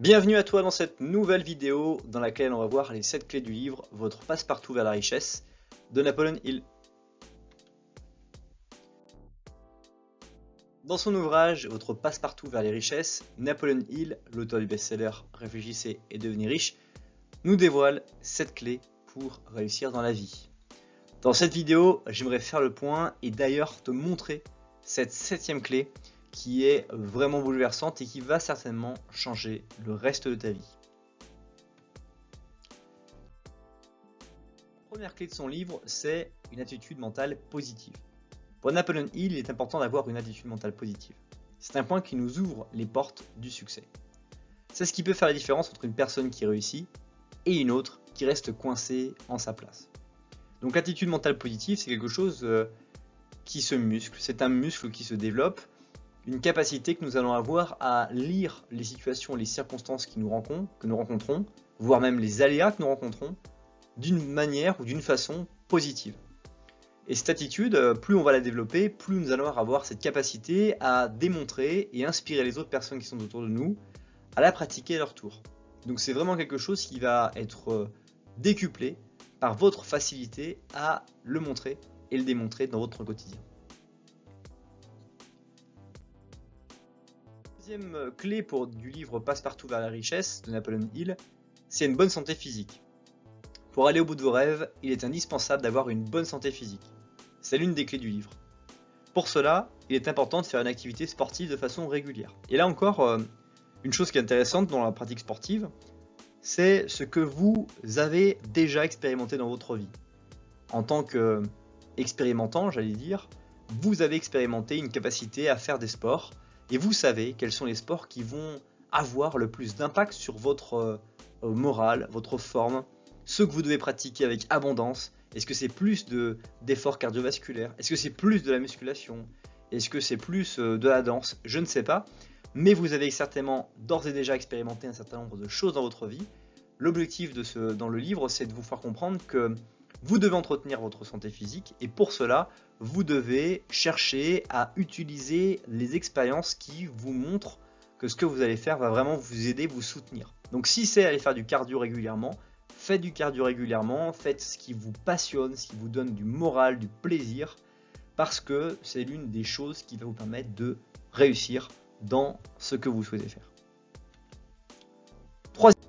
Bienvenue à toi dans cette nouvelle vidéo dans laquelle on va voir les 7 clés du livre Votre passe-partout vers la richesse de Napoleon Hill. Dans son ouvrage Votre passe-partout vers les richesses, Napoleon Hill, l'auteur du best-seller Réfléchissez et devenez riche, nous dévoile 7 clés pour réussir dans la vie. Dans cette vidéo, j'aimerais faire le point et d'ailleurs te montrer cette 7e clé qui est vraiment bouleversante et qui va certainement changer le reste de ta vie. La première clé de son livre, c'est une attitude mentale positive. Pour Napoleon Hill, il est important d'avoir une attitude mentale positive. C'est un point qui nous ouvre les portes du succès. C'est ce qui peut faire la différence entre une personne qui réussit et une autre qui reste coincée en sa place. Donc l'attitude mentale positive, c'est quelque chose qui se muscle, c'est un muscle qui se développe, une capacité que nous allons avoir à lire les situations, les circonstances que nous rencontrons, voire même les aléas que nous rencontrons, d'une manière ou d'une façon positive. Et cette attitude, plus on va la développer, plus nous allons avoir cette capacité à démontrer et inspirer les autres personnes qui sont autour de nous à la pratiquer à leur tour. Donc c'est vraiment quelque chose qui va être décuplé par votre facilité à le montrer et le démontrer dans votre quotidien. Deuxième clé du livre Passe-partout vers la richesse de Napoleon Hill, c'est une bonne santé physique. Pour aller au bout de vos rêves, il est indispensable d'avoir une bonne santé physique. C'est l'une des clés du livre. Pour cela, il est important de faire une activité sportive de façon régulière. Et là encore, une chose qui est intéressante dans la pratique sportive, c'est ce que vous avez déjà expérimenté dans votre vie. En tant qu'expérimentant, j'allais dire, vous avez expérimenté une capacité à faire des sports et vous savez quels sont les sports qui vont avoir le plus d'impact sur votre morale, votre forme, ceux que vous devez pratiquer avec abondance. Est-ce que c'est plus d'efforts cardiovasculaires? Est-ce que c'est plus de la musculation? Est-ce que c'est plus de la danse? Je ne sais pas. Mais vous avez certainement d'ores et déjà expérimenté un certain nombre de choses dans votre vie. L'objectif dans le livre, c'est de vous faire comprendre que vous devez entretenir votre santé physique et pour cela, vous devez chercher à utiliser les expériences qui vous montrent que ce que vous allez faire va vraiment vous aider, vous soutenir. Donc si c'est aller faire du cardio régulièrement, faites du cardio régulièrement, faites ce qui vous passionne, ce qui vous donne du moral, du plaisir, parce que c'est l'une des choses qui va vous permettre de réussir dans ce que vous souhaitez faire. Troisième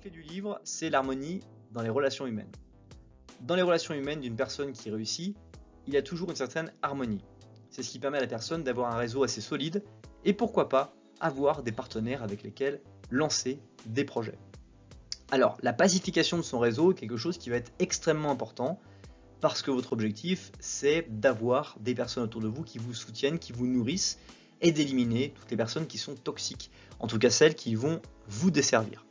clé du livre, c'est l'harmonie dans les relations humaines. Dans les relations humaines d'une personne qui réussit, il y a toujours une certaine harmonie. C'est ce qui permet à la personne d'avoir un réseau assez solide et pourquoi pas avoir des partenaires avec lesquels lancer des projets. Alors, la pacification de son réseau est quelque chose qui va être extrêmement important parce que votre objectif, c'est d'avoir des personnes autour de vous qui vous soutiennent, qui vous nourrissent et d'éliminer toutes les personnes qui sont toxiques, en tout cas celles qui vont vous desservir.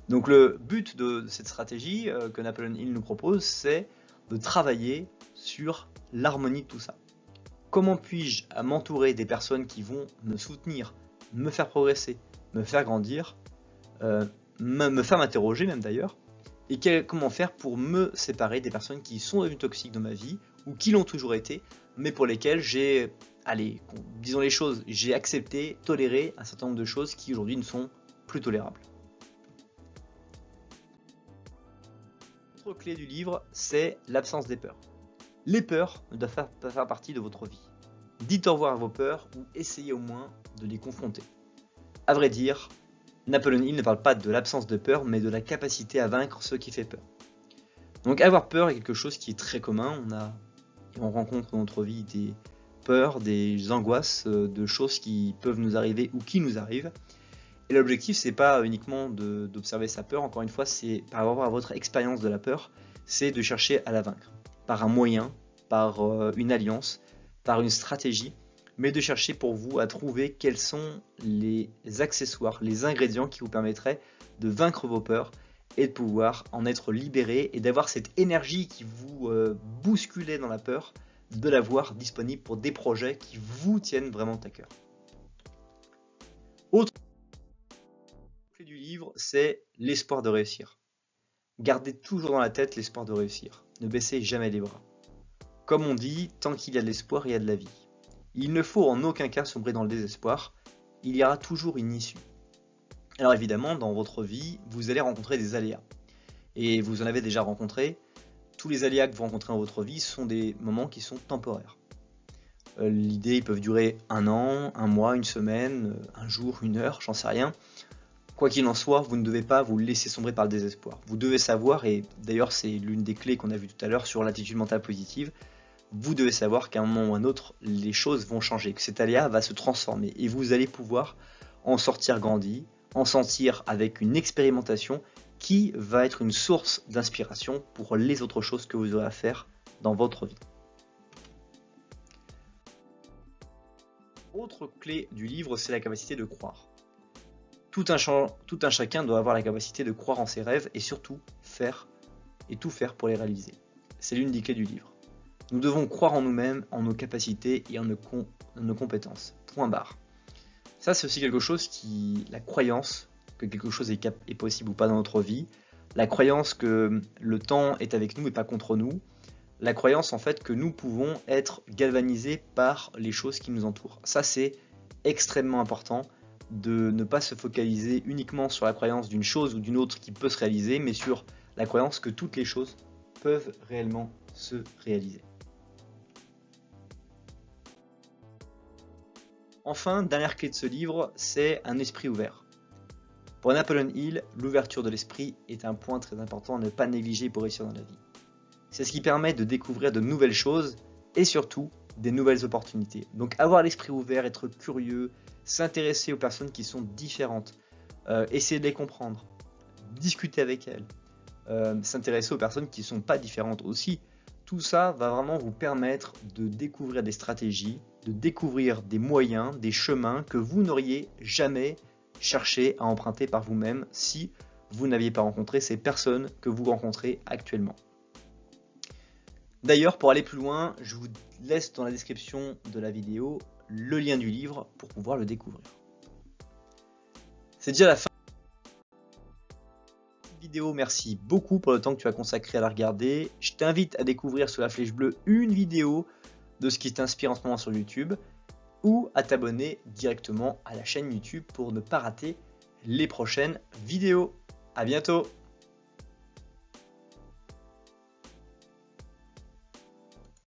Donc le but de cette stratégie que Napoleon Hill nous propose, c'est de travailler sur l'harmonie de tout ça. Comment puis-je m'entourer des personnes qui vont me soutenir, me faire progresser, me faire grandir, me faire m'interroger même d'ailleurs, et comment faire pour me séparer des personnes qui sont devenues toxiques dans ma vie, ou qui l'ont toujours été, mais pour lesquelles disons les choses, j'ai accepté, toléré un certain nombre de choses qui aujourd'hui ne sont plus tolérables. L'autre clé du livre, c'est l'absence des peurs. Les peurs ne doivent pas faire partie de votre vie. Dites au revoir à vos peurs ou essayez au moins de les confronter. À vrai dire, Napoleon Hill ne parle pas de l'absence de peur, mais de la capacité à vaincre ce qui fait peur. Donc avoir peur est quelque chose qui est très commun. On rencontre dans notre vie des peurs, des angoisses, de choses qui peuvent nous arriver ou qui nous arrivent. Et l'objectif, c'est pas uniquement d'observer sa peur, encore une fois, c'est par rapport à votre expérience de la peur, c'est de chercher à la vaincre. Par un moyen, par une alliance, par une stratégie, mais de chercher pour vous à trouver quels sont les accessoires, les ingrédients qui vous permettraient de vaincre vos peurs et de pouvoir en être libéré et d'avoir cette énergie qui vous bousculait dans la peur, de l'avoir disponible pour des projets qui vous tiennent vraiment à cœur. Autre clé du livre, c'est l'espoir de réussir. Gardez toujours dans la tête l'espoir de réussir. Ne baissez jamais les bras. Comme on dit, tant qu'il y a de l'espoir, il y a de la vie. Il ne faut en aucun cas sombrer dans le désespoir. Il y aura toujours une issue. Alors évidemment, dans votre vie, vous allez rencontrer des aléas. Et vous en avez déjà rencontré. Tous les aléas que vous rencontrez dans votre vie sont des moments qui sont temporaires. L'idée, ils peuvent durer un an, un mois, une semaine, un jour, une heure, j'en sais rien. Quoi qu'il en soit, vous ne devez pas vous laisser sombrer par le désespoir. Vous devez savoir, et d'ailleurs c'est l'une des clés qu'on a vues tout à l'heure sur l'attitude mentale positive, vous devez savoir qu'à un moment ou à un autre, les choses vont changer, que cet aléa va se transformer, et vous allez pouvoir en sortir grandi, en sortir avec une expérimentation qui va être une source d'inspiration pour les autres choses que vous aurez à faire dans votre vie. Autre clé du livre, c'est la capacité de croire. Tout un chacun doit avoir la capacité de croire en ses rêves et surtout tout faire pour les réaliser. C'est l'une des clés du livre. Nous devons croire en nous-mêmes, en nos capacités et en nos compétences. Point barre. Ça, c'est aussi quelque chose la croyance que quelque chose est possible ou pas dans notre vie, la croyance que le temps est avec nous et pas contre nous, la croyance en fait que nous pouvons être galvanisés par les choses qui nous entourent. Ça, c'est extrêmement important de ne pas se focaliser uniquement sur la croyance d'une chose ou d'une autre qui peut se réaliser, mais sur la croyance que toutes les choses peuvent réellement se réaliser. Enfin, dernière clé de ce livre, c'est un esprit ouvert. Pour Napoleon Hill, l'ouverture de l'esprit est un point très important à ne pas négliger pour réussir dans la vie. C'est ce qui permet de découvrir de nouvelles choses et surtout des nouvelles opportunités. Donc avoir l'esprit ouvert, être curieux, s'intéresser aux personnes qui sont différentes, essayer de les comprendre, discuter avec elles, s'intéresser aux personnes qui ne sont pas différentes aussi. Tout ça va vraiment vous permettre de découvrir des stratégies, de découvrir des moyens, des chemins que vous n'auriez jamais cherché à emprunter par vous-même si vous n'aviez pas rencontré ces personnes que vous rencontrez actuellement. D'ailleurs, pour aller plus loin, je vous laisse dans la description de la vidéo le lien du livre pour pouvoir le découvrir. C'est déjà la fin de cette vidéo. Merci beaucoup pour le temps que tu as consacré à la regarder. Je t'invite à découvrir sous la flèche bleue une vidéo de ce qui t'inspire en ce moment sur YouTube ou à t'abonner directement à la chaîne YouTube pour ne pas rater les prochaines vidéos. À bientôt!